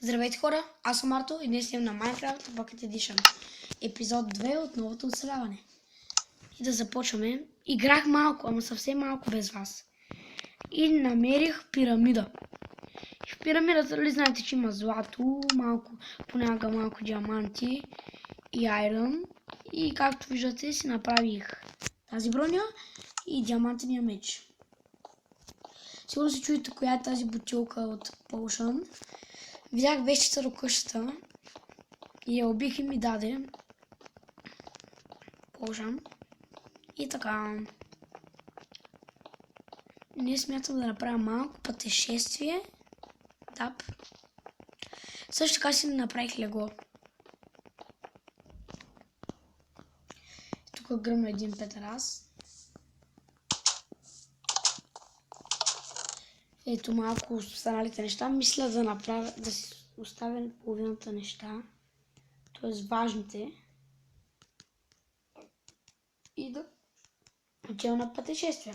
Здравейте хора, аз съм Марто и днес снимам на Minecraft Pocket Edition, епизод 2 от новото оцеляване. И да започваме. Играх малко, ама съвсем малко без вас. И намерих пирамида. И в пирамидата, ли знаете, че има злато, понякога малко диаманти и айрон. И както виждате си направих тази броня и диамантения меч. Сигурно се чуете коя е тази бутилка от Potion. Видях вещица до къщата и я убих и ми даде Potion. И така. Не смятам да направя малко пътешествие. Да. Също така си направих легло. Тук гръмна един петрас. Ето малко останалите неща. Мисля да направя, да си оставя половината неща. Т.е. важните. И да отивам на пътешествие.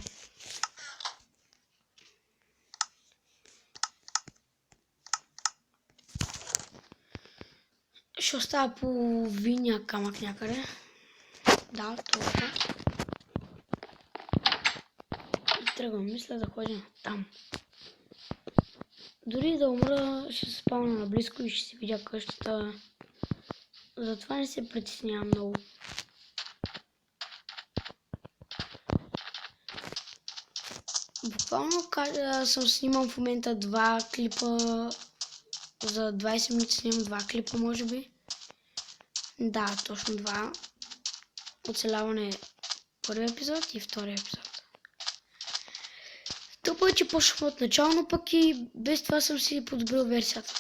Ще оставя половиния камък някъде. Да, това. И тръгвам. Мисля да ходя там. Дори да умра, ще се спомня наблизко и ще си видя къщата. Затова не се притеснявам много. Буквално съм снимал в момента 2 клипа. За 20 минути снимам 2 клипа, може би. Да, точно 2. Оцеляване първи епизод и втори епизод. Тъпо е, че почнахме от начало, но пък и без това съм си подобрил версията.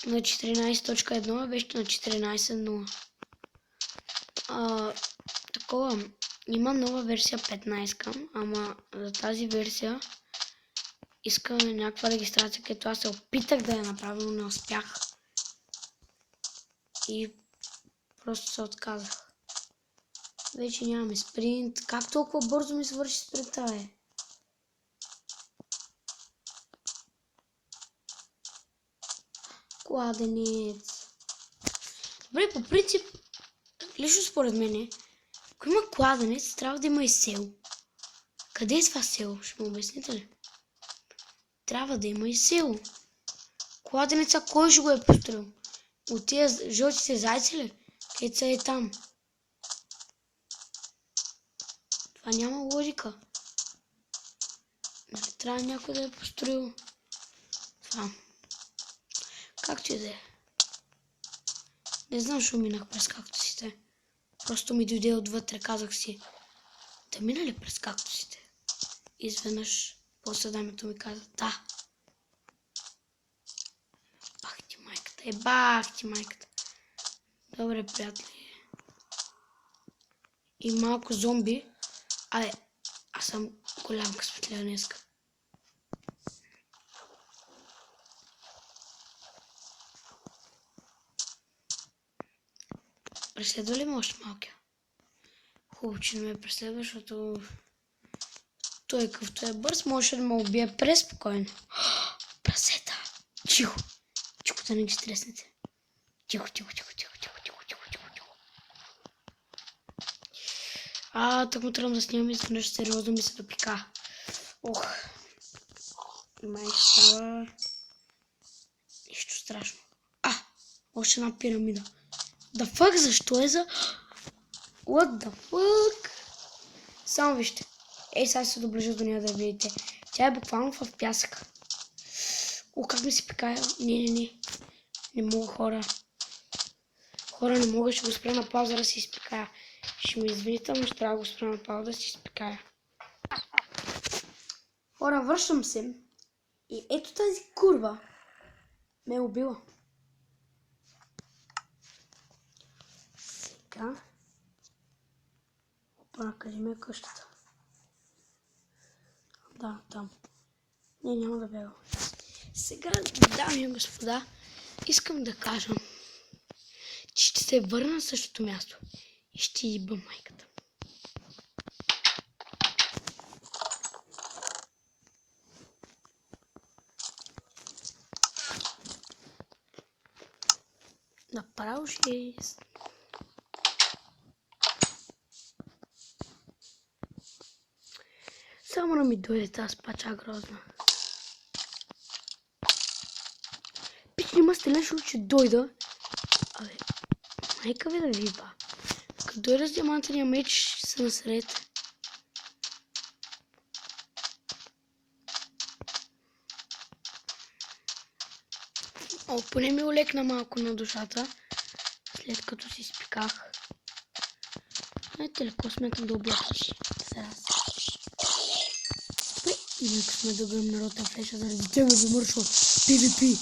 На 14.1 беше на 14.0. Такова, има нова версия 15, ама за тази версия искам някаква регистрация, където аз се опитах да я направя, но не успях. И просто се отказах. Вече нямаме спринт. Как толкова бързо ми свърши спринта, бе? Кладенец. Добре, по принцип, лично според мен, ако има кладенец, трябва да има и село. Къде е това село? Ще му обясните ли? Трябва да има и село. Кладенеца кой ще го е построил? От тия жълтите зайци ли? Където е там. Това няма логика. Нали трябва някой да е построил това. Както и да е. Не знам, защо минах през кактусите. Просто ми дойде отвътре, казах си. Да мина ли през кактусите? Изведнъж после дамето ми каза да. Бах ти майката, бах ти майката. Добре, приятели. И малко зомби. Абе, аз съм голям късметлия днеска. Преследва ли ме още малкия? Хубаво, че не ме преследва, защото той къвто е бърз, може да ме убие преспокойно. Прасета! Чихо! Чихо, да не ги стреснете. Тихо. Так му тръгвам да снимам и изведнъж сериозно ми се допика. Ох. Май ще става нищо страшно. Още една пирамида. Да фак, защо е за... What the fuck? Само вижте. Сега се доближа до нея да видите. Тя е буквално в пясъка. Как ми се пикая? Не. Не мога, хора. Хора, не мога, ще го спра на пауза да си изпикая. Ще ме извините, но ще трябва да го спра на пауза да си изпикая. Хора, връщам се. И ето тази курва ме е убила. Сега. Опа, къде ме е къщата? Да, там. Не, няма да бяга. Сега, дами и господа, искам да кажа, че ще се върна на същото място и ще ебам майката. Направо 6. Само да ми дойде тази пача грозна. Пич, нема стелешо, че дойда. Абе, майка ви да виба. Като дойда с диамантения меч, се насред. О, поне ми олекна малко на душата, след като си спиках. Знаете леко смятам да убия пичи. Сега си. И нека сме да гръм народна флеша заради тебе, замършва. PvP.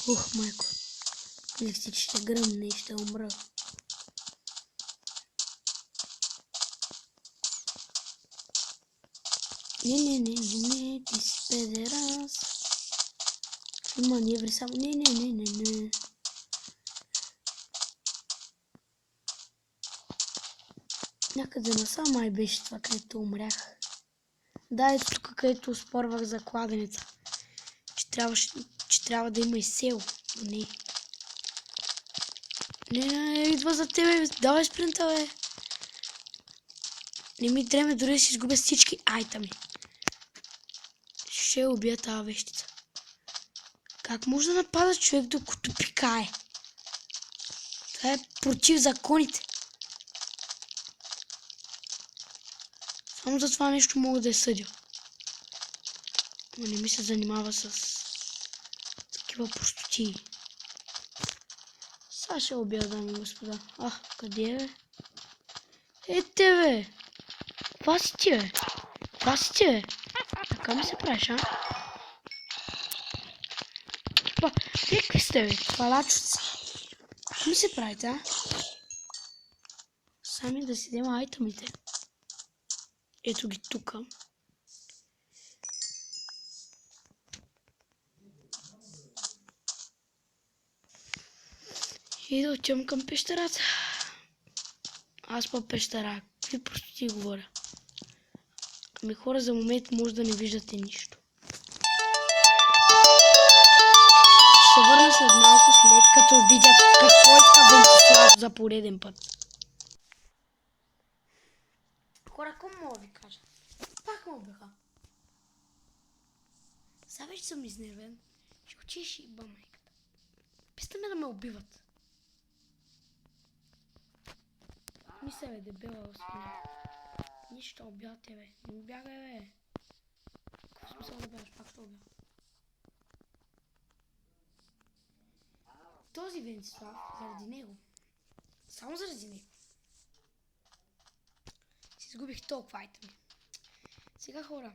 Ух, майко. Мислех си, че ще гръмне и ще умра. Не, ти си педерас. Има маневри само. Не. Някъде насам май беше това, където умрях. Да, ето тук, където спорвах за кладенеца. Че трябва да има и сел. Не. Не, идва за тебе. Давай спринта, бе. Не ми дреме, дори да си изгубя всички айтами. Ще убия тази вещица. Как може да напада човек, докато пикае? Това е против законите. Само за това нещо мога да я съдя. Но не ми се занимава с такива простоти. Сега ще убия, дами и господа. Къде е, бе? Ете, бе! Това си ти, бе! Това си ти, бе! Така ми се правиш, а? Какви сте, бе? Палачоци. Как ми се правите, а? Сами да си взема айтъмите. Ето ги тука. И да отивам към пещерата. Аз по пещера. Какви просто ти говоря? Ами хора, за момент може да не виждате нищо. Ще се върна след малко, след като видя какво иска Вентислав за пореден път. Хора, какво мога ви кажа? Пак ме убиха. Сега вече съм изнервен. Ще отиш и ба майката. Писта ме да ме убиват. Мисля, бе, дебела свиня. Нищо, убя те, бе. Не бягай, бе. Какво смисъл да бягаш? Пак ще убя. Този Вентислав, заради него. Само заради него. Си изгубих толкова айтеми. Сега, хора,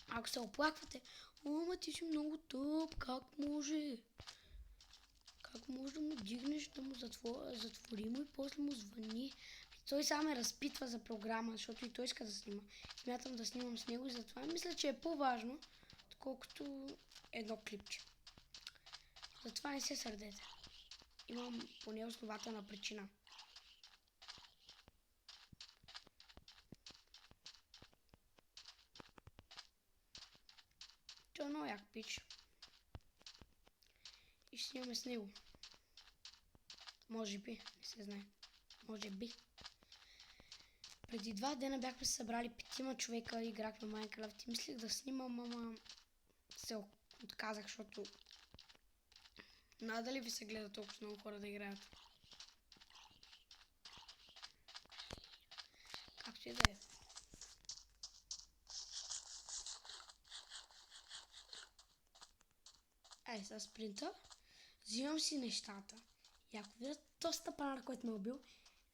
ако се оплаквате, ама ти си много тъп, как може? Как може да му дигнеш, да му затвори му и после му звъни? Той само ме разпитва за програма, защото и той иска да снима. Смятам да снимам с него и затова мисля, че е по-важно, отколкото едно клипче. Затова не се сърдете. Имам поне основателна причина. Той е много як пич. И ще снимаме с него. Може би, не се знае. Може би. Преди 2 дена бяхме се събрали 5 човека, играхме Майнкрафт и мислех да снимам, ама се отказах, защото надали ви се гледа толкова много хора да играят. Както и да е. Ай, с спринта взимам си нещата. И ако видя този тъпанар, който ме е убил,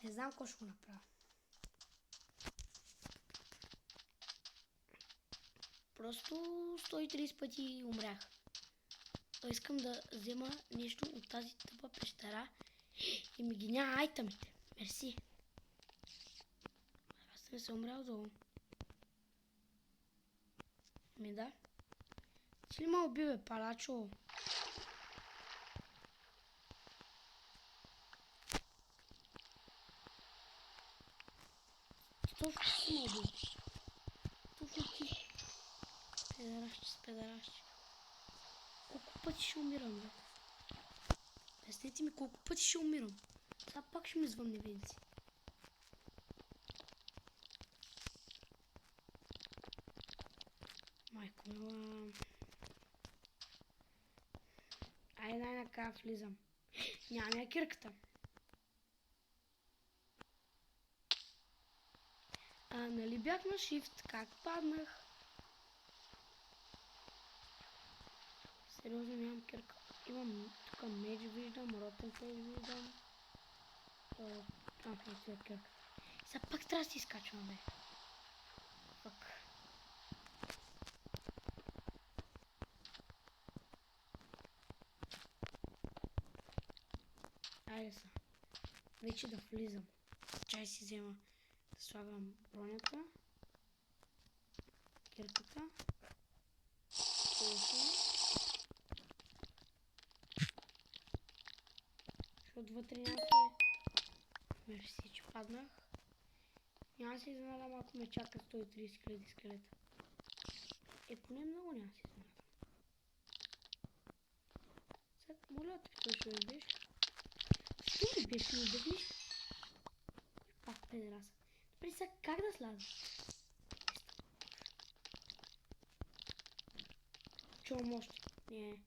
не знам какво ще го направя. Просто 130 пъти умрях. То искам да взема нещо от тази тъпа пещера и ми ги няма айтъмите. Мерси. Аз не съм умрял долу. Ми да. Ти ли ме уби, бе, палачо? Точно ти ме уби. Точно ти. Педеращи с педеращи. Колко пъти ще умирам, бе? Обяснете ми колко пъти ще умирам. Сега пак ще ми звънне Венци. Майко мила. Айде най-накрая влизам. Няма я кирката. Нали бях на shift, как паднах? Сериозно нямам кирка. Имам тук меч виждам, ротен плейт виждам. Ето е кирката. Сега пак трябва да си изкачвам, бе. Фак. Айде са. Вече да влизам. Чай си взема. Да слагам бронята. Кирката. Защото вътре някакви... Мерси, че паднах. Няма се изненадам, ако ме чака 130 000 скелета. Поне много няма се изненадам. Сега, моля те, той ще ме беше. Що ми беше, не дъвниш? Пак педераса. Добре, сега как да сляза? Чувам още. Не.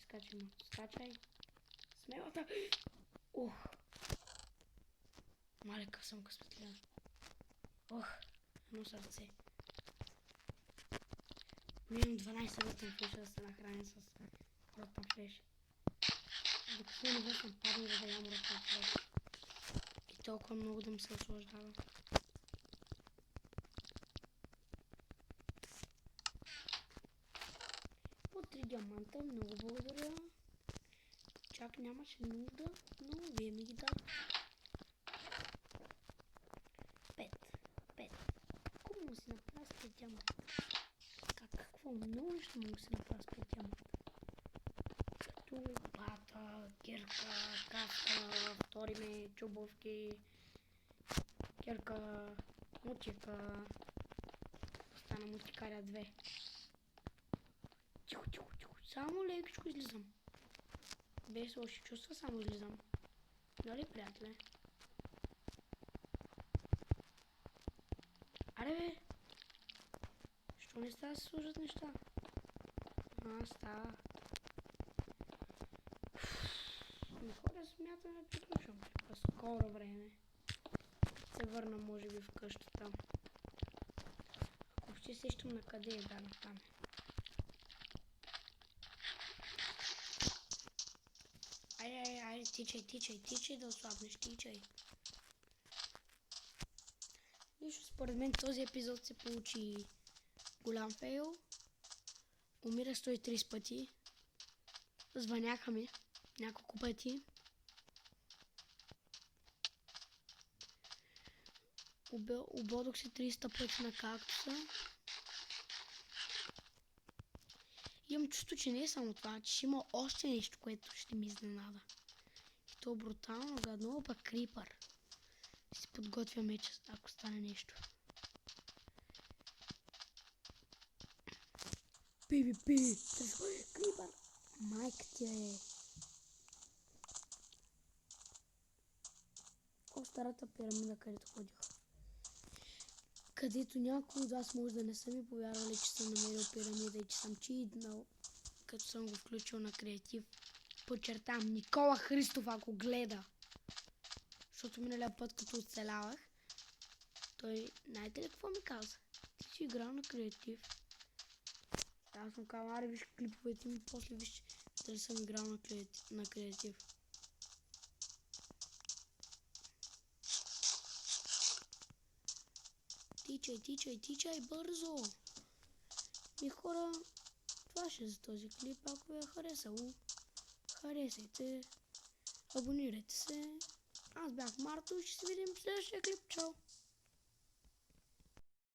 Скачай, мото. Скачай. Смелата. Ох. Малека съм късметлия. Ох. Едно сърце. Имам 12 ротен флеша да се нахраня с ротен флеш. Докато не бъде съм паднал да ям ротен флеш. И толкова много да ми се ослаждава. По 3 диаманта, много благодаря. Чак нямаше нужда, но вие ми ги дадете. 5. Какво му си направя с 5 диаманта? Какво? Много нещо мога да си направя с 5 диаманта. Като бата, кирка, каска, втори ме, чубовки, кирка, мутика. Остана мутикаря 2. Тихо. Само лекичко излизам. Без лоши чувства, само излизам. Дали, приятеле? Аре, бе! Що не става да се служат неща? Става. Хора, смятам да приключвам. В скоро време. Се върна, може би, в къщата. Ако ще сещам на къде е дана там. Айде, тичай, да ослабнеш, тичай. Нищо, според мен този епизод се получи голям фейл. Умира 130 пъти. Звъняха ми няколко пъти. Ободох се 300 пъти на кактуса. Имам чувство, че не е само това, че ще има още нещо, което ще ми изненада. И то брутално гадно, пък крипър. Ще си подготвя меча, ако стане нещо. PvP! Крипър! Майка ти е! Старата пирамида, където ходих. Където някой от вас може да не са ми повярвали, че съм намерил пирамида и че съм читнал, като съм го включил на креатив. Подчертам, Никола Христов, ако гледа. Защото миналия път, като оцелявах, той, знаете ли какво ми каза? Ти си играл на креатив. Аз съм казал, аре виж клиповете ми, после виж дали съм играл на креатив. Тичай, бързо! И хора, това ще е за този клип. Ако ви е харесало, харесайте, абонирайте се. Аз бях Марто и ще се видим в следващия клип. Чао!